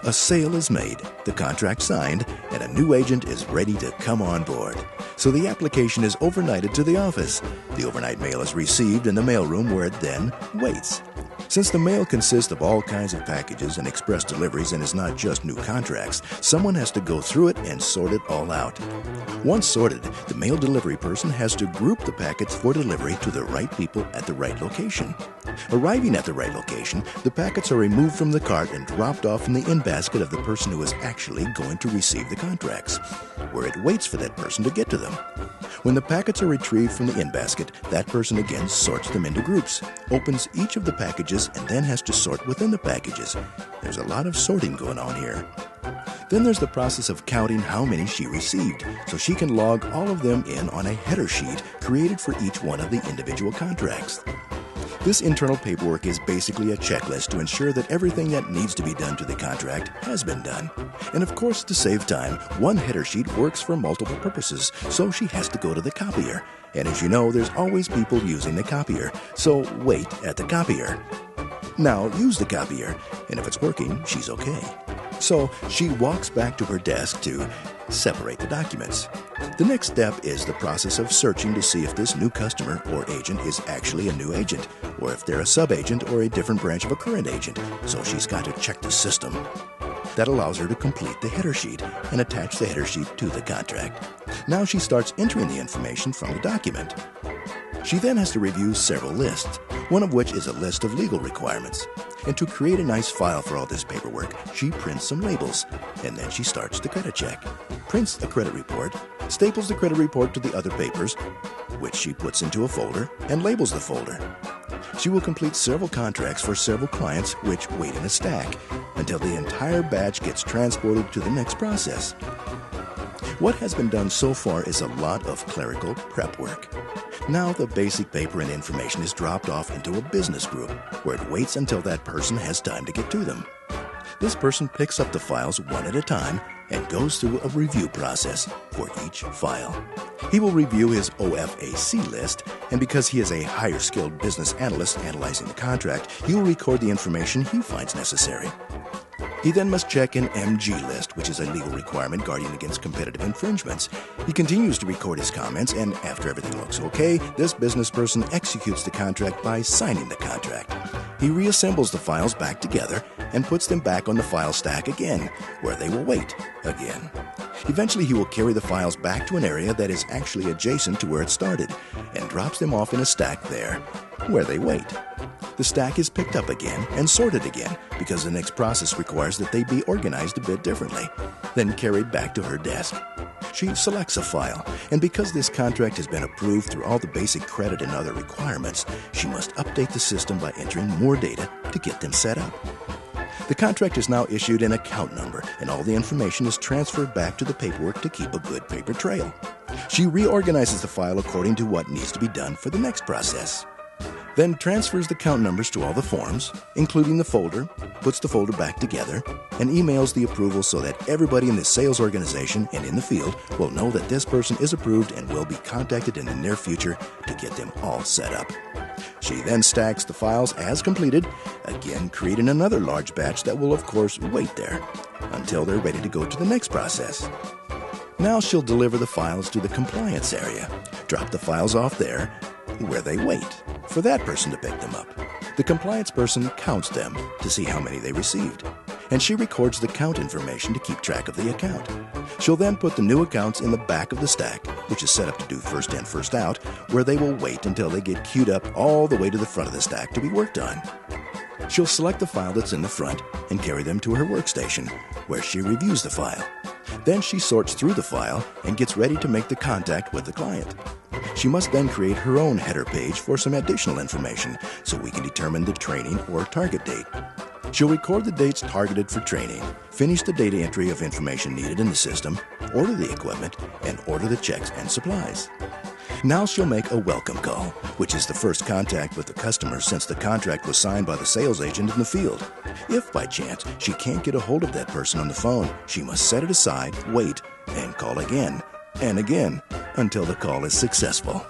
A sale is made, the contract signed, and a new agent is ready to come on board. So the application is overnighted to the office. The overnight mail is received in the mailroom where it then waits. Since the mail consists of all kinds of packages and express deliveries and is not just new contracts, someone has to go through it and sort it all out. Once sorted, the mail delivery person has to group the packets for delivery to the right people at the right location. Arriving at the right location, the packets are removed from the cart and dropped off in the in-basket of the person who is actually going to receive the contracts, where it waits for that person to get to them. When the packets are retrieved from the in-basket, that person again sorts them into groups, opens each of the packages, and then has to sort within the packages. There's a lot of sorting going on here. Then there's the process of counting how many she received, so she can log all of them in on a header sheet created for each one of the individual contracts. This internal paperwork is basically a checklist to ensure that everything that needs to be done to the contract has been done. And of course, to save time, one header sheet works for multiple purposes, so she has to go to the copier. And as you know, there's always people using the copier, so wait at the copier. Now use the copier, and if it's working, she's okay. So she walks back to her desk to separate the documents. The next step is the process of searching to see if this new customer or agent is actually a new agent, or if they're a sub-agent or a different branch of a current agent, so she's got to check the system. That allows her to complete the header sheet and attach the header sheet to the contract. Now she starts entering the information from the document. She then has to review several lists, one of which is a list of legal requirements. And to create a nice file for all this paperwork, she prints some labels, and then she starts the credit check, prints the credit report, staples the credit report to the other papers, which she puts into a folder, and labels the folder. She will complete several contracts for several clients, which wait in a stack, until the entire batch gets transported to the next process. What has been done so far is a lot of clerical prep work. Now the basic paper and information is dropped off into a business group, where it waits until that person has time to get to them. This person picks up the files one at a time and goes through a review process for each file. He will review his OFAC list, and because he is a higher skilled business analyst analyzing the contract, he will record the information he finds necessary. He then must check an MG list, which is a legal requirement guarding against competitive infringements. He continues to record his comments, and after everything looks okay, this business person executes the contract by signing the contract. He reassembles the files back together and puts them back on the file stack again, where they will wait again. Eventually, he will carry the files back to an area that is actually adjacent to where it started and drops them off in a stack there, where they wait. The stack is picked up again and sorted again because the next process requires that they be organized a bit differently, then carried back to her desk. She selects a file, and because this contract has been approved through all the basic credit and other requirements, she must update the system by entering more data to get them set up. The contract is now issued an account number, and all the information is transferred back to the paperwork to keep a good paper trail. She reorganizes the file according to what needs to be done for the next process. Then transfers the count numbers to all the forms, including the folder, puts the folder back together, and emails the approval so that everybody in the sales organization and in the field will know that this person is approved and will be contacted in the near future to get them all set up. She then stacks the files as completed, again creating another large batch that will of course wait there until they're ready to go to the next process. Now she'll deliver the files to the compliance area, drop the files off there, where they wait for that person to pick them up. The compliance person counts them to see how many they received, and she records the count information to keep track of the account. She'll then put the new accounts in the back of the stack, which is set up to do first in, first out, where they will wait until they get queued up all the way to the front of the stack to be worked on. She'll select the file that's in the front and carry them to her workstation, where she reviews the file. Then she sorts through the file and gets ready to make the contact with the client. She must then create her own header page for some additional information so we can determine the training or target date. She'll record the dates targeted for training, finish the data entry of information needed in the system, order the equipment, and order the checks and supplies. Now she'll make a welcome call, which is the first contact with the customer since the contract was signed by the sales agent in the field. If by chance she can't get a hold of that person on the phone, she must set it aside, wait, and call again and again until the call is successful.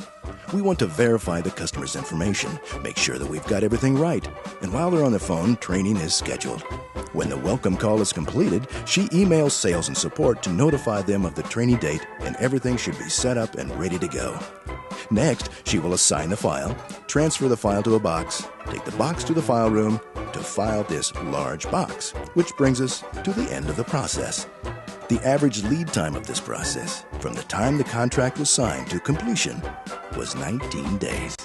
We want to verify the customer's information, make sure that we've got everything right, and while they're on the phone, training is scheduled. When the welcome call is completed, she emails sales and support to notify them of the training date, and everything should be set up and ready to go. Next, she will assign the file, transfer the file to a box, take the box to the file room to file this large box, which brings us to the end of the process. The average lead time of this process, from the time the contract was signed to completion, was 19 days.